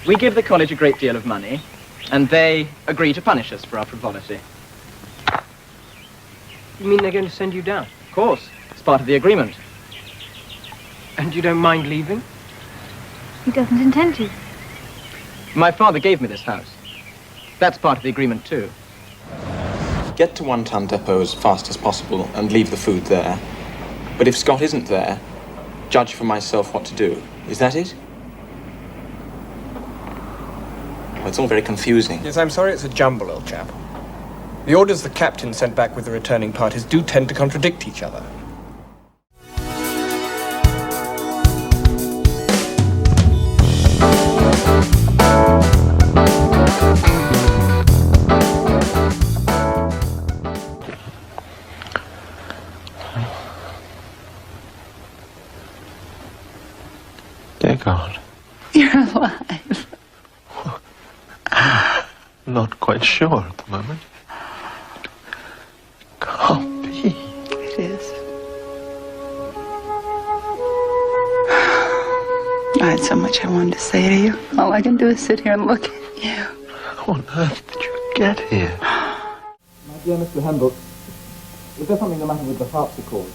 We give the college a great deal of money, and they agree to punish us for our frivolity. You mean they're going to send you down? Of course. It's part of the agreement. And you don't mind leaving? He doesn't intend to. My father gave me this house. That's part of the agreement, too. Get to One Ton Depot as fast as possible and leave the food there. But if Scott isn't there, judge for myself what to do. Is that it? Well, it's all very confusing. Yes, I'm sorry it's a jumble, old chap. The orders the captain sent back with the returning parties do tend to contradict each other. Dear God. You're alive. Not quite sure at the moment. Can't be. It is. I had so much I wanted to say to you. All I can do is sit here and look at you. How on earth did you get here? My dear Mr. Handel, is there something the matter with the harpsichord?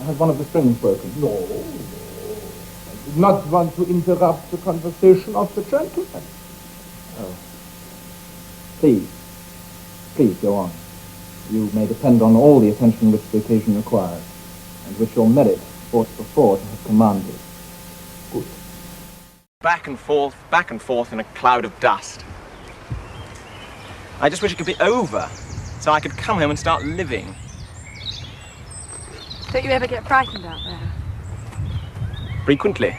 Has one of the strings broken? No. I did not want to interrupt the conversation of the gentleman. Oh. Please go on. You may depend on all the attention which the occasion requires, and which your merit ought before to have commanded. Good. Back and forth in a cloud of dust. I just wish it could be over, so I could come home and start living. Don't you ever get frightened out there? Frequently.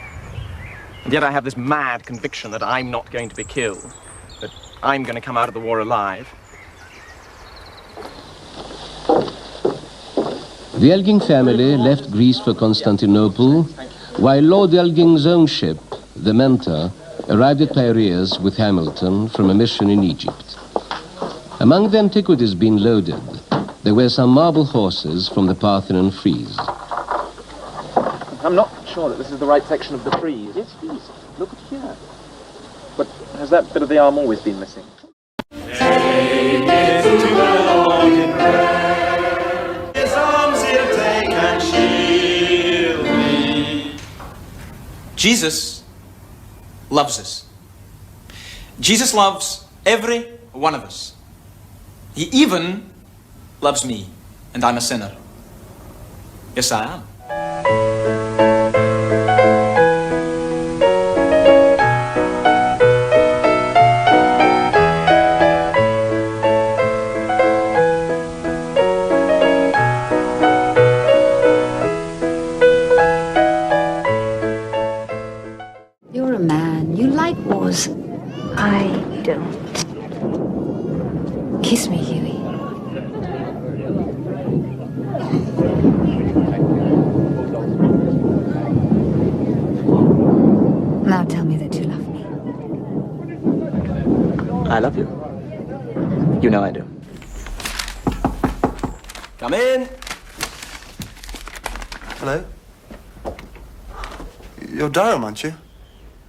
And yet I have this mad conviction that I'm not going to be killed, that I'm going to come out of the war alive. The Elgin family left Greece for Constantinople, while Lord Elgin's own ship, the Mentor, arrived at Piraeus with Hamilton from a mission in Egypt. Among the antiquities being loaded, there were some marble horses from the Parthenon frieze. I'm not sure that this is the right section of the frieze. Yes, please. Look at here. But has that bit of the arm always been missing? Take it to the Lord in prayer. His arms he'll take and shield me. Jesus loves us. Jesus loves every one of us. He even loves me, and I'm a sinner. Yes, I am. You're a man. You like wars. I don't. Kiss me, Hughie. Now tell me that you love me. I love you. You know I do. Come in. Hello? You're Durham, aren't you?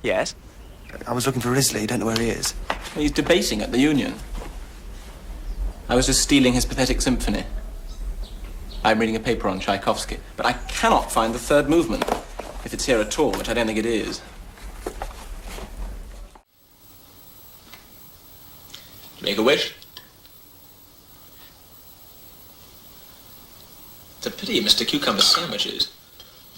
Yes. I was looking for Risley. Don't know where he is. He's debating at the Union. I was just stealing his pathetic symphony. I'm reading a paper on Tchaikovsky, but I cannot find the third movement, if it's here at all, which I don't think it is. Make a wish. It's a pity Mr. Cucumber sandwiches.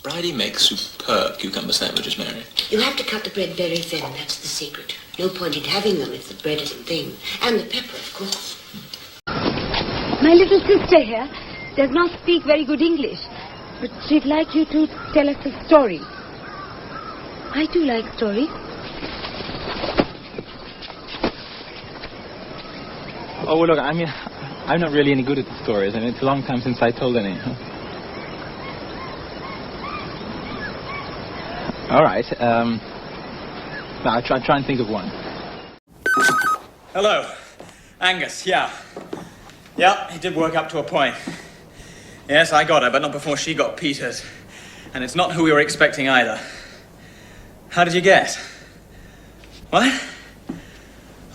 Bridie makes superb cucumber sandwiches, Mary. You have to cut the bread very thin, that's the secret. No point in having them if the bread isn't thin. And the pepper, of course. My little sister here does not speak very good English, but she'd like you to tell us a story. I do like stories. Oh, well, look, I mean, I'm not really any good at the stories, and it's a long time since I told any. All right, now I'll try and think of one. Hello, Angus, yeah. Yeah, it did work up to a point. Yes, I got her, but not before she got Peter's. And it's not who we were expecting either. How did you guess? What?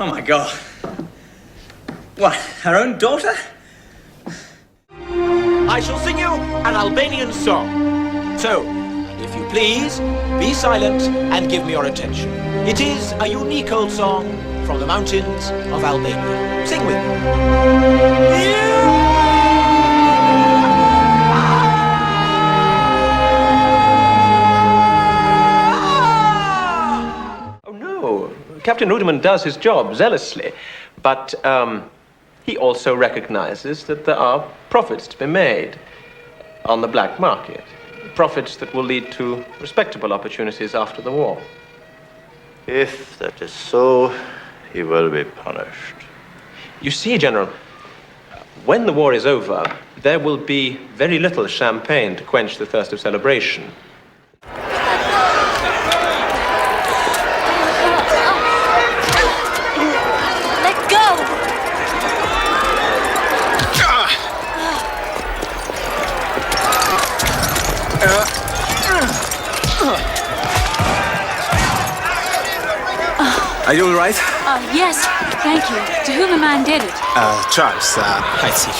Oh my God. What, her own daughter? I shall sing you an Albanian song. So, if you please, be silent and give me your attention. It is a unique old song from the mountains of Albania. Sing with me. Oh, no. Captain Ruderman does his job zealously, but he also recognizes that there are profits to be made on the black market. Profits that will lead to respectable opportunities after the war. If that is so, he will be punished. You see, General, when the war is over, there will be very little champagne to quench the thirst of celebration. Let go! Are you all right? Yes, thank you. To whom a man did it? Charles, I see.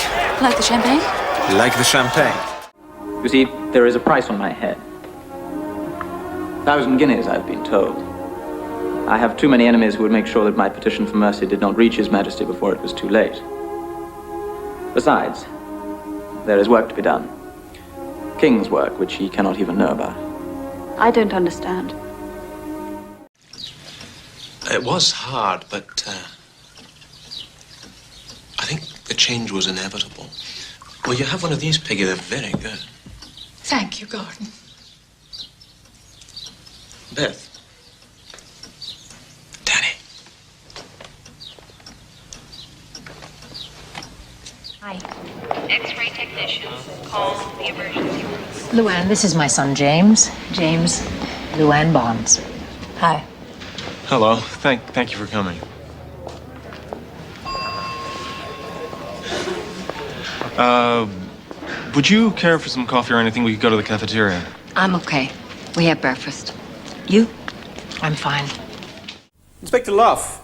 Like the champagne? Like the champagne. You see, there is a price on my head. 1,000 guineas, I've been told. I have too many enemies who would make sure that my petition for mercy did not reach His Majesty before it was too late. Besides, there is work to be done. King's work, which he cannot even know about. I don't understand. It was hard, but I think the change was inevitable. Well, you have one of these, Peggy. They're very good. Thank you, Gordon. Beth. Tahnee. Hi. X-ray technician, call the emergency room. Luann, this is my son, James. James Luann Bonds. Hi. Hello. Thank you for coming. Would you care for some coffee or anything? We could go to the cafeteria. I'm okay. We have breakfast. You? I'm fine. Inspector Luff,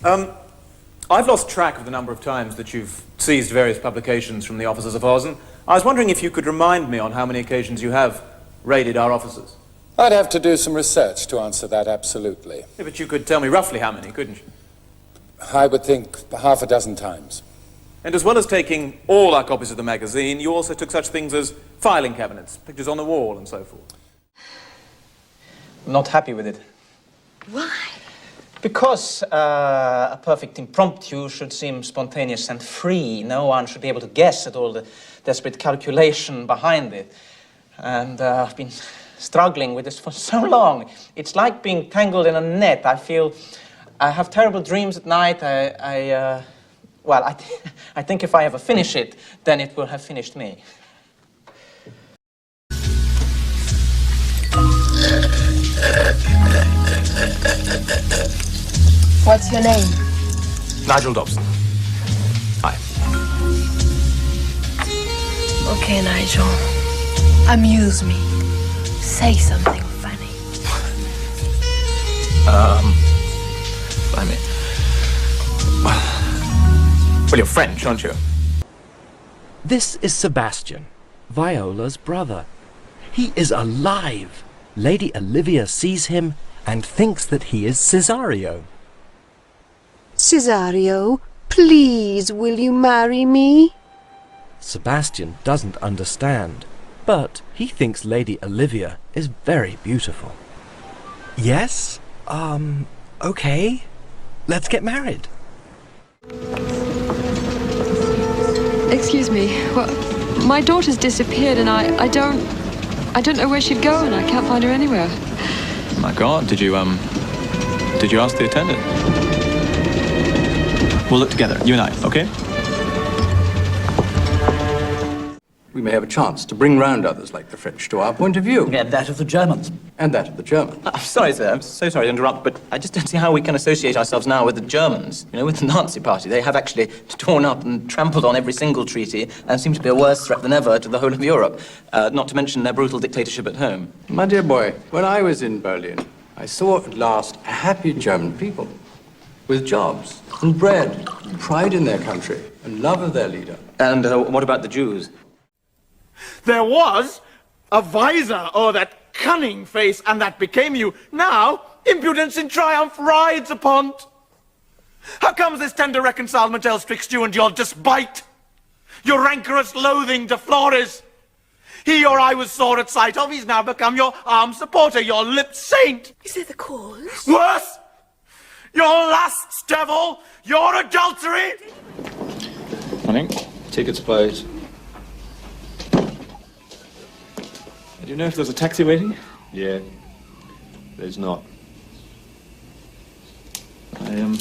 I've lost track of the number of times that you've seized various publications from the offices of Oz, and I was wondering if you could remind me on how many occasions you have raided our offices. I'd have to do some research to answer that, absolutely. Yeah, but you could tell me roughly how many, couldn't you? I would think half a dozen times. And as well as taking all our copies of the magazine, you also took such things as filing cabinets, pictures on the wall, and so forth. I'm not happy with it. Why? Because a perfect impromptu should seem spontaneous and free. No one should be able to guess at all the desperate calculation behind it. And I've been struggling with this for so long. It's like being tangled in a net. I have terrible dreams at night. I think if I ever finish it, then it will have finished me. What's your name? Nigel Dobson. Hi. Okay, Nigel. Amuse me. Say something funny. Blimey. Well, you're French, aren't you? This is Sebastian, Viola's brother. He is alive. Lady Olivia sees him and thinks that he is Cesario. Cesario, please, will you marry me? Sebastian doesn't understand, but he thinks Lady Olivia is very beautiful. Yes? Okay. Let's get married. Excuse me. Well, my daughter's disappeared and I don't know where she'd go and I can't find her anywhere. My God, did you ask the attendant? We'll look together, you and I, okay? We may have a chance to bring round others like the French to our point of view. And that of the Germans. And that of the Germans. I'm sorry, sir. I'm so sorry to interrupt, but I just don't see how we can associate ourselves now with the Germans. You know, with the Nazi Party. They have actually torn up and trampled on every single treaty and seem to be a worse threat than ever to the whole of Europe. Not to mention their brutal dictatorship at home. My dear boy, when I was in Berlin, I saw at last a happy German people with jobs and bread, and pride in their country, and love of their leader. And what about the Jews? There was a visor o'er that cunning face, and that became you. Now, impudence in triumph rides upon't. How comes this tender reconcilement else twixt you and your despite? Your rancorous loathing to Flores. He your eye was sore at sight of, he's now become your armed supporter, your lip saint. Is there the cause? Worse! Your lusts, devil! Your adultery! Morning. Tickets, please. Do you know if there's a taxi waiting? Yeah. There's not. I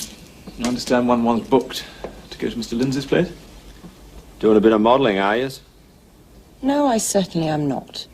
understand one's booked to go to Mr. Lindsay's place. Doing a bit of modelling, are you? No, I certainly am not.